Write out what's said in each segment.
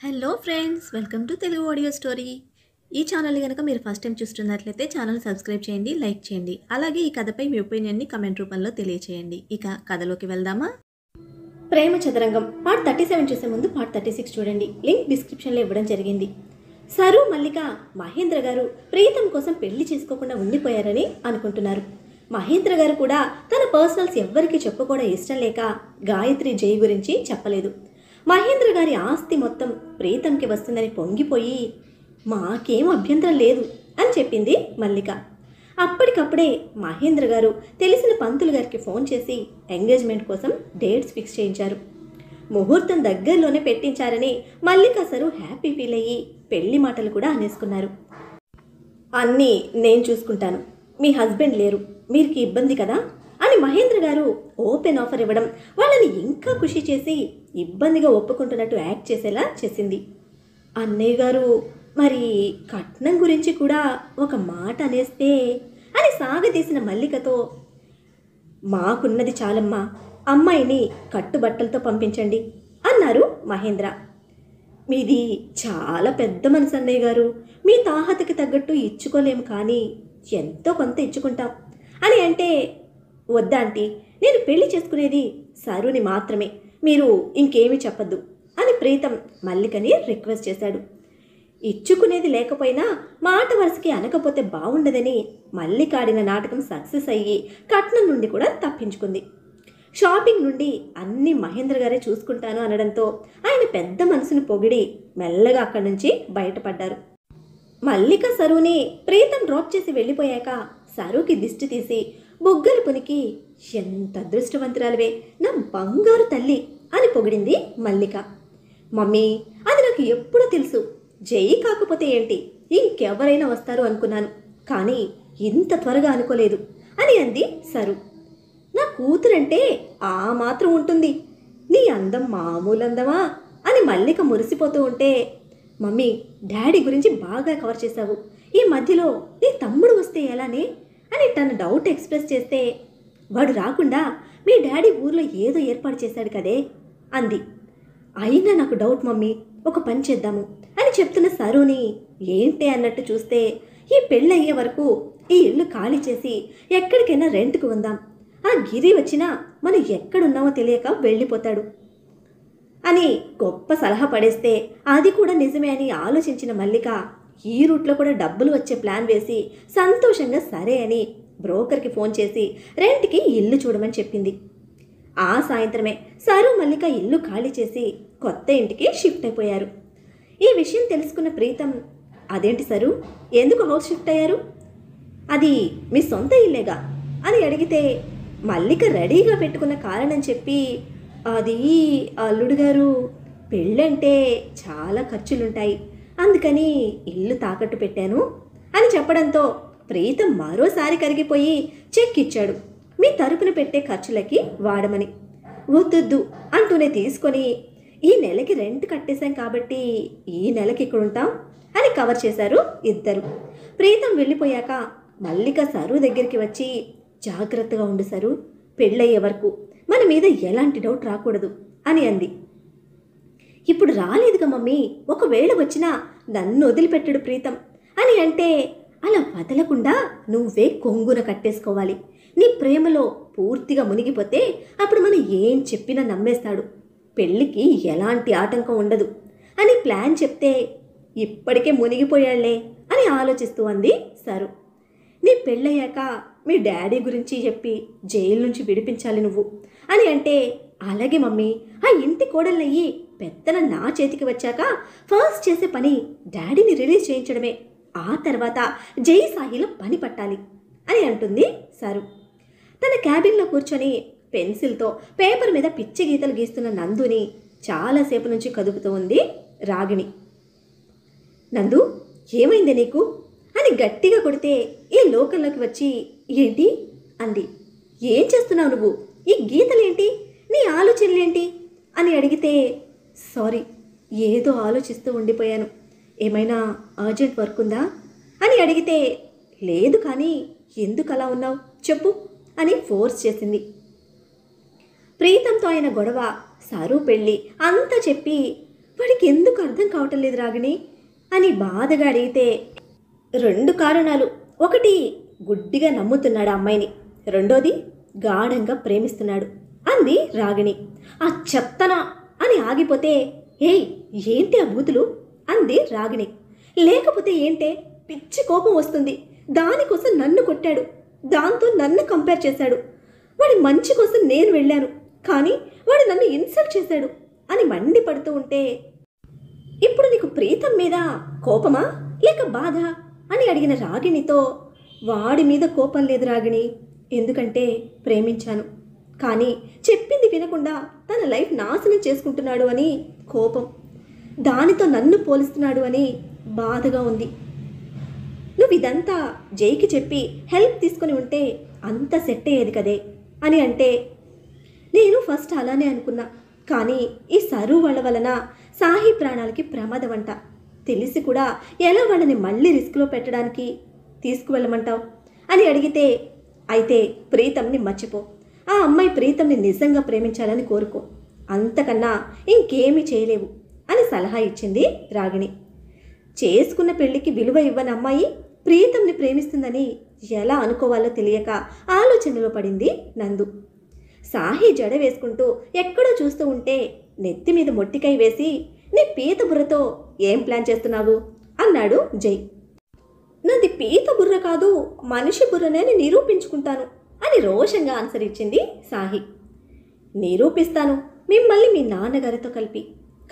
Hello friends, welcome to Telugu audio story. ఈ channel కనుక మీరు ఫస్ట్ టైం చూస్తున్నట్లయితే ఛానల్ సబ్స్క్రైబ్ చేయండి, లైక్ చేయండి. అలాగే ఈ కథపై మీ ఒపీనియన్ని కమెంట్ రూపంలో తెలియచేయండి. ఇక కథలోకి వెళ్దామా? ప్రేమ చదరంగం పార్ట్ 37 చూసే ముందు పార్ట్ 36 చూడండి. లింక్ డిస్క్రిప్షన్లో ఇవ్వడం జరిగింది. సరు, మల్లిక, మహేంద్ర గారు ప్రీతం కోసం పెళ్లి చేసుకోకుండా ఉండిపోయారని అనుకుంటున్నారు. మహేంద్ర గారు కూడా తన పర్సనల్స్ ఎవ్వరికీ చెప్పుకోవడం ఇష్టం లేక గాయత్రి జై గురించి చెప్పలేదు. మహేంద్ర గారి ఆస్తి మొత్తం ప్రీతంకి వస్తుందని పొంగిపోయి మాకేం అభ్యంతరం లేదు అని చెప్పింది మల్లిక. అప్పటికప్పుడే మహేంద్ర గారు తెలిసిన పంతులు గారికి ఫోన్ చేసి ఎంగేజ్మెంట్ కోసం డేట్స్ ఫిక్స్ చేయించారు. ముహూర్తం దగ్గరలోనే పెట్టించారని మల్లిక సరు హ్యాపీ ఫీల్ అయ్యి పెళ్లి మాటలు కూడా అనేసుకున్నారు. అన్నీ నేను చూసుకుంటాను, మీ హస్బెండ్ లేరు, మీరుకి ఇబ్బంది కదా అని మహేంద్ర గారు ఓపెన్ ఆఫర్ ఇవ్వడం వాళ్ళని ఇంకా ఖుషి చేసి ఇబ్బందిగా ఒప్పుకుంటున్నట్టు యాక్ట్ చేసేలా చేసింది. అన్నయ్య గారు, మరి కట్నం గురించి కూడా ఒక మాట అనేస్తే అని సాగతీసిన మల్లికతో, మాకున్నది చాలమ్మా, అమ్మాయిని కట్టుబట్టలతో పంపించండి అన్నారు మహేంద్ర. మీది చాలా పెద్ద మనసు అన్నయ్య గారు, మీ తాహతకి తగ్గట్టు ఇచ్చుకోలేము, కానీ ఎంతో కొంత ఇచ్చుకుంటాం అని అంటే, వద్దా ఆంటీ, నేను పెళ్లి చేసుకునేది సరుని మాత్రమే, మీరు ఇంకేమీ చెప్పద్దు అని ప్రీతం మల్లికని రిక్వెస్ట్ చేశాడు. ఇచ్చుకునేది లేకపోయినా మాట వరుసకి అనకపోతే బాగుండదని మల్లిక ఆడిన నాటకం సక్సెస్ అయ్యి కట్నం నుండి కూడా తప్పించుకుంది. షాపింగ్ నుండి అన్ని మహేంద్ర గారే చూసుకుంటాను అనడంతో ఆయన పెద్ద మనసును పొగిడి మెల్లగా అక్కడి నుంచి బయటపడ్డారు. మల్లిక సరుని ప్రీతం డ్రాప్ చేసి వెళ్ళిపోయాక సరుకి దిష్టి తీసి బొగ్గలు పునికి, ఎంత అదృష్టవంతురాలివే నా బంగారు తల్లి అని పొగిడింది మల్లిక. మమ్మీ, అది నాకు ఎప్పుడూ తెలుసు, జై కాకపోతే ఏంటి, ఇంకెవరైనా వస్తారు అనుకున్నాను, కానీ ఇంత త్వరగా అనుకోలేదు అని అంది సరు. నా కూతురంటే ఆ మాత్రం ఉంటుంది, నీ అందం మామూలు అందమా అని మల్లిక మురిసిపోతూ ఉంటే, మమ్మీ, డాడీ గురించి బాగా కవర్ చేశావు, ఈ మధ్యలో నీ తమ్ముడు వస్తే ఎలానే అని తన డౌట్ ఎక్స్ప్రెస్ చేస్తే, వాడు రాకుండా మీ డాడీ ఊర్లో ఏదో ఏర్పాటు చేశాడు కదే అంది. అయినా నాకు డౌట్ మమ్మీ, ఒక పని చేద్దాము అని చెప్తున్న సరుని ఏంటి అన్నట్టు చూస్తే, ఈ పెళ్ళయ్యే వరకు ఈ ఇల్లు ఖాళీ చేసి ఎక్కడికైనా రెంట్కు ఉందాం, ఆ గిరి వచ్చినా మనం ఎక్కడున్నామో తెలియక వెళ్ళిపోతాడు అని గొప్ప సలహా పడేస్తే, అది కూడా నిజమే అని ఆలోచించిన మల్లిక ఈ రూట్లో కూడా డబ్బులు వచ్చే ప్లాన్ వేసి సంతోషంగా సరే అని బ్రోకర్కి ఫోన్ చేసి రెంట్కి ఇల్లు చూడమని చెప్పింది. ఆ సాయంత్రమే సరు మల్లిక ఇల్లు ఖాళీ చేసి కొత్త ఇంటికి షిఫ్ట్ అయిపోయారు. ఈ విషయం తెలుసుకున్న ప్రీతం, అదేంటి సరు, ఎందుకు హౌస్ షిఫ్ట్ అయ్యారు, అది మీ సొంత ఇల్లేగా అని అడిగితే, మల్లిక రెడీగా పెట్టుకున్న కారణం చెప్పి, అది అల్లుడు గారు, పెళ్ళంటే చాలా ఖర్చులుంటాయి, అందుకని ఇల్లు తాకట్టు పెట్టాను అని చెప్పడంతో ప్రీతం మరోసారి కరిగిపోయి చెక్ ఇచ్చాడు, మీ తరపున పెట్టే ఖర్చులకి వాడమని. వద్దొద్దు అంటూనే తీసుకొని, ఈ నెలకి రెంట్ కట్టేశాం కాబట్టి ఈ నెలకి ఇక్కడ ఉంటాం అని కవర్ చేశారు ఇద్దరు. ప్రీతం వెళ్ళిపోయాక మల్లిక సరు దగ్గరికి వచ్చి, జాగ్రత్తగా ఉండు సరు, పెళ్ళయ్యే వరకు మన మీద ఎలాంటి డౌట్ రాకూడదు అని అంది. ఇప్పుడు రాలేదుగా మమ్మీ, ఒకవేళ వచ్చినా నన్ను వదిలిపెట్టడు ప్రీతం అని అంటే, అలా వదలకుండా నువ్వే కొంగున కట్టేసుకోవాలి, నీ ప్రేమలో పూర్తిగా మునిగిపోతే అప్పుడు మనం ఏం చెప్పినా నమ్మేస్తాడు, పెళ్ళికి ఎలాంటి ఆటంకం ఉండదు అని ప్లాన్ చెప్తే, ఇప్పటికే మునిగిపోయాళ్లే అని ఆలోచిస్తూ అంది సరు. నీ పెళ్ళయ్యాక మీ డాడీ గురించి చెప్పి జైలు నుంచి విడిపించాలి నువ్వు అని అంటే, అలాగే మమ్మీ, ఆ ఇంటి కోడళ్ళయ్యి పెత్తన నా చేతికి వచ్చాక ఫస్ట్ చేసే పని డాడీని రిలీజ్ చేయించడమే, ఆ తర్వాత జై సాయిలో పని పట్టాలి అని అంటుంది సరు. తన క్యాబిన్లో కూర్చొని పెన్సిల్తో పేపర్ మీద పిచ్చి గీతలు గీస్తున్న నందుని చాలాసేపు నుంచి కదుపుతూ ఉంది రాగిణి. నందు, ఏమైంది నీకు అని గట్టిగా కొడితే ఈ లోకంలోకి వచ్చి, ఏంటి అంది. ఏం చేస్తున్నావు నువ్వు, ఈ గీతలేంటి, నీ ఆలోచనలేంటి అని అడిగితే, సారీ, ఏదో ఆలోచిస్తూ ఉండిపోయాను, ఏమైనా అర్జెంట్ వర్క్ ఉందా అని అడిగితే, లేదు కానీ ఎందుకు అలా ఉన్నావు చెప్పు అని ఫోర్స్ చేసింది. ప్రీతంతో అయిన గొడవ, సరు పెళ్ళి అంతా చెప్పి వాడికి ఎందుకు అర్థం కావటం లేదు రాగిణి అని బాధగా అడిగితే 2 కారణాలు. ఒకటి, గుడ్డిగా నమ్ముతున్నాడు ఆ అమ్మాయిని. రెండోది, గాఢంగా ప్రేమిస్తున్నాడు అంది రాగిణి. ఆ చెత్తన అని ఆగిపోతే, ఏయ్ ఏంటి ఆ బూతులు అంది రాగిణి. లేకపోతే ఏంటే, పిచ్చి కోపం వస్తుంది. దానికోసం నన్ను కొట్టాడు, దాంతో నన్ను కంపేర్ చేశాడు. వాడి మంచి కోసం నేను వెళ్ళాను, కానీ వాడు నన్ను ఇన్సల్ట్ చేశాడు అని మండిపడుతూ ఉంటే, ఇప్పుడు నీకు ప్రీతం మీద కోపమా లేక బాధ అని అడిగిన రాగిణితో, వాడి మీద కోపం లేదు రాగిణి, ఎందుకంటే ప్రేమించాను, కానీ చెప్పింది వినకుండా తన లైఫ్ నాశనం చేసుకుంటున్నాడు అని కోపం. దానితో నన్ను పోలిస్తున్నాడు అని బాధగా ఉంది. నువ్వు ఇదంతా జైకి చెప్పి హెల్ప్ తీసుకొని ఉంటే అంత సెట్ అయ్యేది కదే అని అంటే, నేను ఫస్ట్ అలానే అనుకున్నా, కానీ ఈ సరు వాళ్ళ వలన సాహి ప్రాణాలకి ప్రమాదం అంట. తెలిసి కూడా ఎలా వాళ్ళని మళ్ళీ రిస్క్లో పెట్టడానికి తీసుకువెళ్ళమంటావు అని అడిగితే, అయితే ప్రీతంని మర్చిపో. ఆ అమ్మాయి ప్రీతంని నిజంగా ప్రేమించాలని కోరుకో, అంతకన్నా ఇంకేమీ చేయలేవు అని సలహా ఇచ్చింది రాగిణి. చేసుకున్న పెళ్లికి విలువ ఇవ్వని అమ్మాయి ప్రీతంని ప్రేమిస్తుందని ఎలా అనుకోవాలో తెలియక ఆలోచనలో పడింది నందు. సాహి జడ వేసుకుంటూ ఎక్కడో చూస్తూ ఉంటే నెత్తి మీద మొట్టికాయ వేసి, నీ పీత బుర్రతో ఏం ప్లాన్ చేస్తున్నావు అన్నాడు జై. నాది పీత బుర్ర కాదు, మనిషి బుర్రనే నిరూపించుకుంటాను అని రోషంగా ఆన్సర్ ఇచ్చింది సాహి. నిరూపిస్తాను మిమ్మల్ని మీ నాన్నగారితో కలిపి,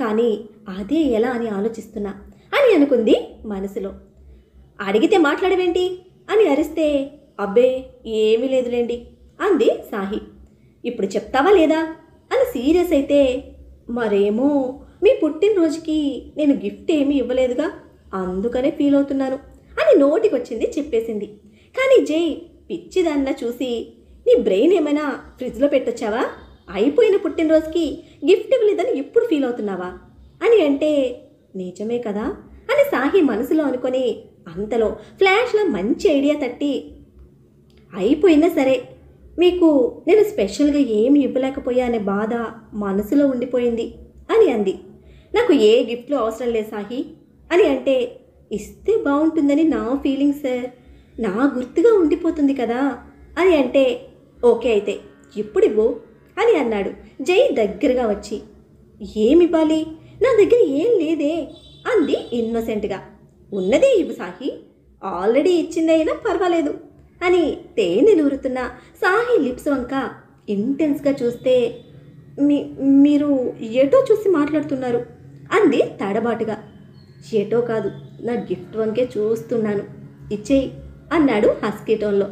కానీ అదే ఎలా అని ఆలోచిస్తున్నా అని అనుకుంది మనసులో. అడిగితే మాట్లాడవేంటి అని అరిస్తే, అబ్బే ఏమీ లేదులేండి అంది సాహి. ఇప్పుడు చెప్తావా లేదా అని సీరియస్ అయితే, మరేమో మీ పుట్టినరోజుకి నేను గిఫ్ట్ ఏమీ ఇవ్వలేదుగా, అందుకనే ఫీల్ అవుతున్నాను అని నోటికొచ్చింది చెప్పేసింది. కానీ జై పిచ్చిదానిలా చూసి, నీ బ్రెయిన్ ఏమైనా ఫ్రిడ్జ్లో పెట్టొచ్చావా, అయిపోయిన పుట్టినరోజుకి గిఫ్ట్ ఇవ్వలేదని ఇప్పుడు ఫీల్ అవుతున్నావా అని అంటే, నిజమే కదా అని సాహి మనసులో అనుకొని, అంతలో ఫ్లాష్లో మంచి ఐడియా తట్టి, అయిపోయినా సరే మీకు నేను స్పెషల్గా ఏమి ఇవ్వలేకపోయా అనే బాధ మనసులో ఉండిపోయింది అని అంది. నాకు ఏ గిఫ్ట్లు అవసరం లేదు సాహి అని అంటే, ఇస్తే బాగుంటుందని నా ఫీలింగ్ సార్, నా గుర్తుగా ఉండిపోతుంది కదా అని అంటే, ఓకే అయితే ఇప్పుడు ఇవ్వు అని అన్నాడు జై దగ్గరగా వచ్చి. ఏమివ్వాలి, నా దగ్గర ఏం లేదే అంది ఇన్నోసెంట్గా. ఉన్నదే ఇవ్వు సాహి, ఆల్రెడీ ఇచ్చిందైనా పర్వాలేదు అని తేనెలూరుతున్న సాహి లిప్స్ వంక ఇంటెన్స్గా చూస్తే, మీరు ఎటో చూసి మాట్లాడుతున్నారు అంది తడబాటుగా. ఎటో కాదు, నా గిఫ్ట్ వంకే చూస్తున్నాను, ఇచ్చేయి అన్నాడు హస్కీ టోన్లో.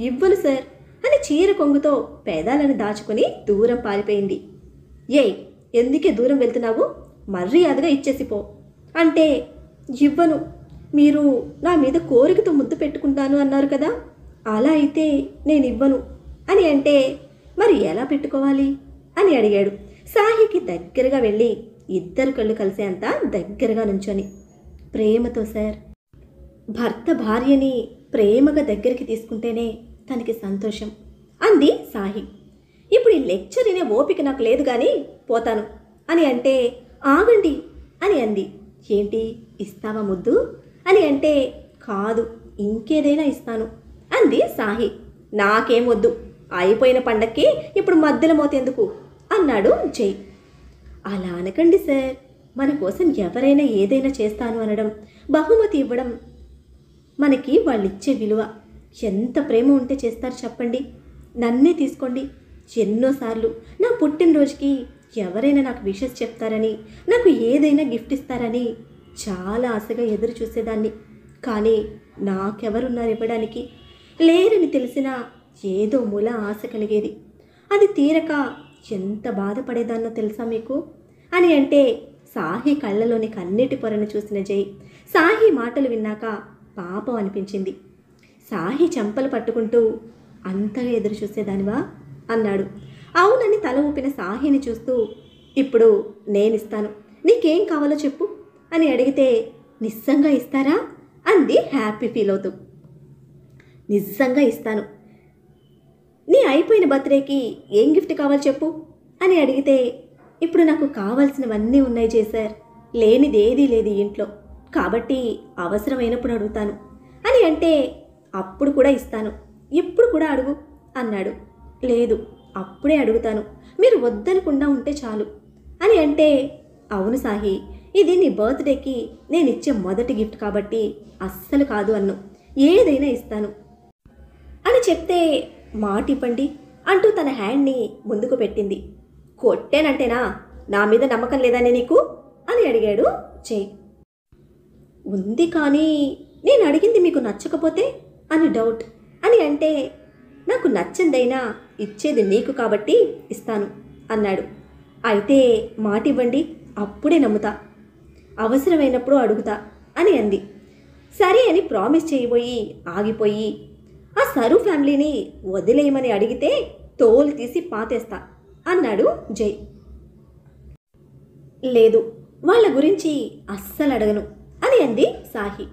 ఇవ్వను సార్ అని చీర కొంగుతో పేదాలను దాచుకొని దూరం పారిపోయింది. ఏయ్ ఎందుకే దూరం వెళ్తున్నావు, మర్యాదగా ఇచ్చేసిపో అంటే, ఇవ్వను, మీరు నా మీద కోరికతో ముద్దు పెట్టుకుంటాను అన్నారు కదా, అలా అయితే నేను ఇవ్వను అని అంటే, మరి ఎలా పెట్టుకోవాలి అని అడిగాడు సాహికి దగ్గరగా వెళ్ళి ఇద్దరు కళ్ళు కలిసేంత దగ్గరగా నుంచొని. ప్రేమతో సార్, భర్త భార్యని ప్రేమగా దగ్గరికి తీసుకుంటేనే తనకి సంతోషం అంది సాహి. ఇప్పుడు ఈ లెక్చర్ వినే ఓపిక నాకు లేదు కానీ పోతాను అని అంటే, ఆగండి అని అంది. ఏంటి ఇస్తావా ముద్దు అని అంటే, కాదు ఇంకేదైనా ఇస్తాను అంది సాహి. నాకేం వద్దు, అయిపోయిన పండక్కి ఇప్పుడు మధ్యలో మోతేందుకు అన్నాడు జై. అలా అనకండి సార్, మన కోసం ఎవరైనా ఏదైనా చేస్తాను అనడం, బహుమతి ఇవ్వడం మనకి వాళ్ళిచ్చే విలువ. ఎంత ప్రేమ ఉంటే చేస్తారు చెప్పండి. నన్నే తీసుకోండి, ఎన్నోసార్లు నా పుట్టినరోజుకి ఎవరైనా నాకు విషెస్ చెప్తారని, నాకు ఏదైనా గిఫ్ట్ ఇస్తారని చాలా ఆశగా ఎదురు చూసేదాన్ని. కానీ నాకెవరున్నారు ఇవ్వడానికి, లేరని తెలిసినా ఏదో మూల ఆశ కలిగేది. అది తీరక ఎంత బాధపడేదాన్నో తెలుసా మీకు అని అంటే, సాహి కళ్ళలోని కన్నీటి పొరను చూసిన జై సాహి మాటలు విన్నాక పాపం అనిపించింది. సాహి చెంపలు పట్టుకుంటూ, అంతగా ఎదురు చూసేదానివా అన్నాడు. అవునని తల ఊపిన సాహిని చూస్తూ, ఇప్పుడు నేనిస్తాను, నీకేం కావాలో చెప్పు అని అడిగితే, నిజంగా ఇస్తారా అంది హ్యాపీ ఫీల్ అవుతూ. నిజంగా ఇస్తాను, నీ అయిపోయిన బర్త్డేకి ఏం గిఫ్ట్ కావాలో చెప్పు అని అడిగితే, ఇప్పుడు నాకు కావాల్సినవన్నీ ఉన్నాయి జై సార్. లేనిదేదీ లేదు ఈ ఇంట్లో. కాబట్టి అవసరమైనప్పుడు అడుగుతాను అని అంటే అప్పుడు కూడా ఇస్తాను. ఇప్పుడు కూడా అడుగు అన్నాడు. లేదు, అప్పుడే అడుగుతాను. మీరు వద్దనకుండా ఉంటే చాలు అని అంటే, అవును సాహి, ఇది నీ బర్త్డేకి నేనిచ్చే మొదటి గిఫ్ట్ కాబట్టి అస్సలు కాదు అన్ను. ఏదైనా ఇస్తాను అని చెప్తే, మాట ఇవ్వండి అంటూ తన హ్యాండ్ని ముందుకు పెట్టింది. కొట్టేనంటేనా? నా మీద నమ్మకం లేదని నీకు అని అడిగాడు జై. ఉంది, కానీ నేను అడిగింది మీకు నచ్చకపోతే అని డౌట్ అని అంటే, నాకు నచ్చందైనా ఇచ్చేది నీకు కాబట్టి ఇస్తాను అన్నాడు. అయితే మాట ఇవ్వండి, అప్పుడే నమ్ముతా. అవసరమైనప్పుడు అడుగుతా అని అంది. సరే అని ప్రామిస్ చేయబోయి ఆగిపోయి, ఆ సరు ఫ్యామిలీని వదిలేయమని అడిగితే తోలు తీసి పాతేస్తా అన్నాడు జై. లేదు, వాళ్ళ గురించి అస్సలు అడగను అని అంది సాహి.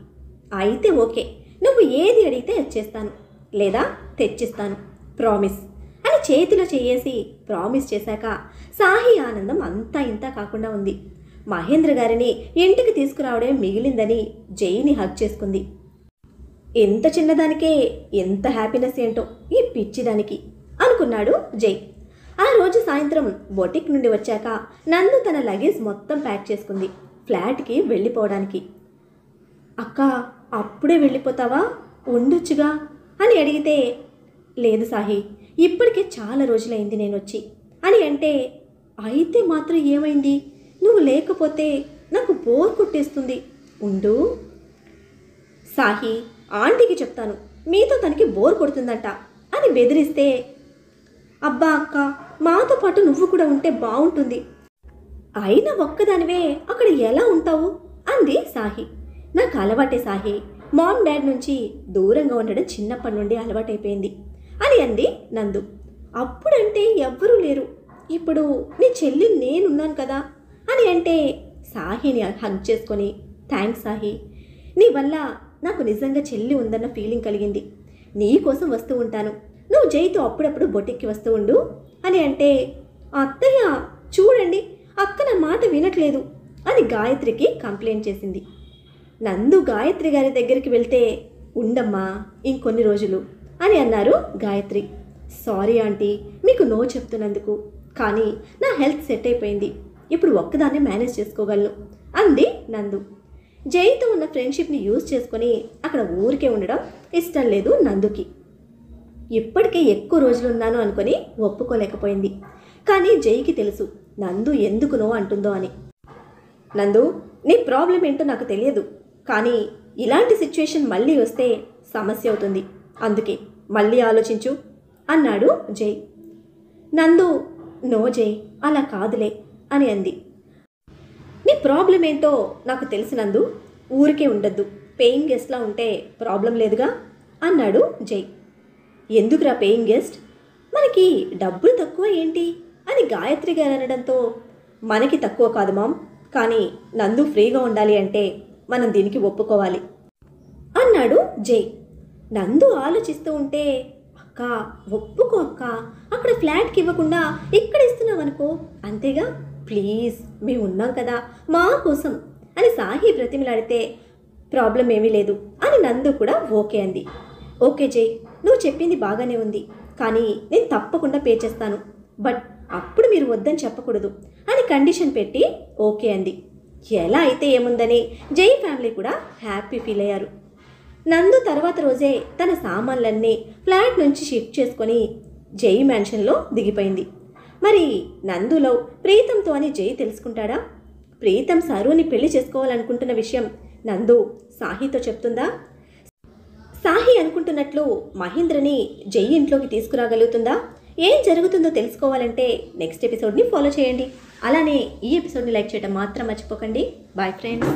అయితే ఓకే, నువ్వు ఏది అడిగితే వచ్చేస్తాను, లేదా తెచ్చిస్తాను, ప్రామిస్ అని చేతిలో చేయేసి ప్రామిస్ చేశాక సాహి ఆనందం అంతా ఇంతా కాకుండా ఉంది. మహేంద్ర గారిని ఇంటికి తీసుకురావడమే మిగిలిందని జైని హగ్ చేసుకుంది. ఎంత చిన్నదానికే ఎంత హ్యాపీనెస్ ఏంటో ఈ పిచ్చిదానికి అనుకున్నాడు జై. ఆ రోజు సాయంత్రం బొటిక్ నుండి వచ్చాక నందు తన లగేజ్ మొత్తం ప్యాక్ చేసుకుంది ఫ్లాట్కి వెళ్ళిపోవడానికి. అక్క, అప్పుడే వెళ్ళిపోతావా? ఉండొచ్చుగా అని అడిగితే, లేదు సాహి, ఇప్పటికే చాలా రోజులైంది నేను వచ్చి అని అంటే, అయితే మాత్రం ఏమైంది? నువ్వు లేకపోతే నాకు బోర్ కొట్టేస్తుంది, ఉండు. సాహి, ఆంటీకి చెప్తాను, మీతో తనకి బోర్ కొడుతుందంట అని బెదిరిస్తే, అబ్బా అక్క, మాతో పాటు నువ్వు కూడా ఉంటే బాగుంటుంది. అయినా ఒక్కదానివే అక్కడ ఎలా ఉంటావు అంది సాహి. నాకు అలవాటే సాహి, మామ్ డాడ్ నుంచి దూరంగా ఉండడం చిన్నప్పటి నుండి అలవాటైపోయింది అని అంది నందు. అప్పుడంటే ఎవ్వరూ లేరు, ఇప్పుడు నీ చెల్లి నేనున్నాను కదా అని అంటే సాహిని హగ్ చేసుకొని, థ్యాంక్స్ సాహి, నీ వల్ల నాకు నిజంగా చెల్లి ఉందన్న ఫీలింగ్ కలిగింది. నీ కోసం వస్తూ ఉంటాను, నువ్వు జైతో అప్పుడప్పుడు బొటిక్కి వస్తూ ఉండు అని అంటే, అత్తయ్య చూడండి, అక్క నా మాట వినట్లేదు అని గాయత్రికి కంప్లైంట్ చేసింది. నందు గాయత్రి గారి దగ్గరికి వెళ్తే, ఉండమ్మా ఇంకొన్ని రోజులు అని అన్నారు గాయత్రి. సారీ ఆంటీ, మీకు నో చెప్తున్నందుకు, కానీ నా హెల్త్ సెట్ అయిపోయింది, ఇప్పుడు ఒక్కదాన్నే మేనేజ్ చేసుకోగలను అంది నందు. జైతో ఉన్న ఫ్రెండ్షిప్ని యూజ్ చేసుకొని అక్కడ ఊరికే ఉండడం ఇష్టం లేదు నందుకి. ఇప్పటికే ఎక్కువ రోజులున్నాను అనుకొని ఒప్పుకోలేకపోయింది. కానీ జైకి తెలుసు నందు ఎందుకు నో అంటుందో అని. నందు, నీ ప్రాబ్లం ఏంటో నాకు తెలియదు, కానీ ఇలాంటి సిచ్యువేషన్ మళ్ళీ వస్తే సమస్య అవుతుంది, అందుకే మళ్ళీ ఆలోచించు అన్నాడు జై. నందు, నో జై, అలా కాదులే అని అంది. నీ ప్రాబ్లం ఏంటో నాకు తెలిసినందు, ఊరికే ఉండద్దు, పేయింగ్ గెస్ట్లా ఉంటే ప్రాబ్లం లేదుగా అన్నాడు జై. ఎందుకురా పేయింగ్ గెస్ట్, మనకి డబ్బులు తక్కువ ఏంటి అని గాయత్రి గారు అనడంతో, మనకి తక్కువ కాదు మామ్, కానీ నందు ఫ్రీగా ఉండాలి అంటే మనం దీనికి ఒప్పుకోవాలి అన్నాడు జై. నందు ఆలోచిస్తూ ఉంటే, అక్క ఒప్పుకో అక్క, అక్కడ ఫ్లాట్కి ఇవ్వకుండా ఇక్కడ ఇస్తున్నావనుకో, అంతేగా, ప్లీజ్ మేము ఉన్నాం కదా మా కోసం అని సాహి బ్రతిమలాడితే, ప్రాబ్లం ఏమీ లేదు అని నందు కూడా ఓకే అంది. ఓకే జై, నువ్వు చెప్పింది బాగానే ఉంది, కానీ నేను తప్పకుండా పే చేస్తాను, బట్ అప్పుడు మీరు వద్దని చెప్పకూడదు అని కండిషన్ పెట్టి ఓకే అంది. ఎలా అయితే ఏముందని జై ఫ్యామిలీ కూడా హ్యాపీ ఫీల్ అయ్యారు. నందు తర్వాత రోజే తన సామాన్లన్నీ ఫ్లాట్ నుంచి షిఫ్ట్ చేసుకొని జై మ్యాన్షన్లో దిగిపోయింది. మరి నందులో ప్రీతంతో అని జై తెలుసుకుంటాడా? ప్రీతం సరుని పెళ్లి చేసుకోవాలనుకుంటున్న విషయం నందు సాహితో చెప్తుందా? సాహి అనుకుంటున్నట్లు మహేంద్రని జై ఇంట్లోకి తీసుకురాగలుగుతుందా? ఏం జరుగుతుందో తెలుసుకోవాలంటే నెక్స్ట్ ఎపిసోడ్ని ఫాలో చేయండి. అలానే ఈ ఎపిసోడ్ని లైక్ చేయడం మాత్రం మర్చిపోకండి. Bye friends.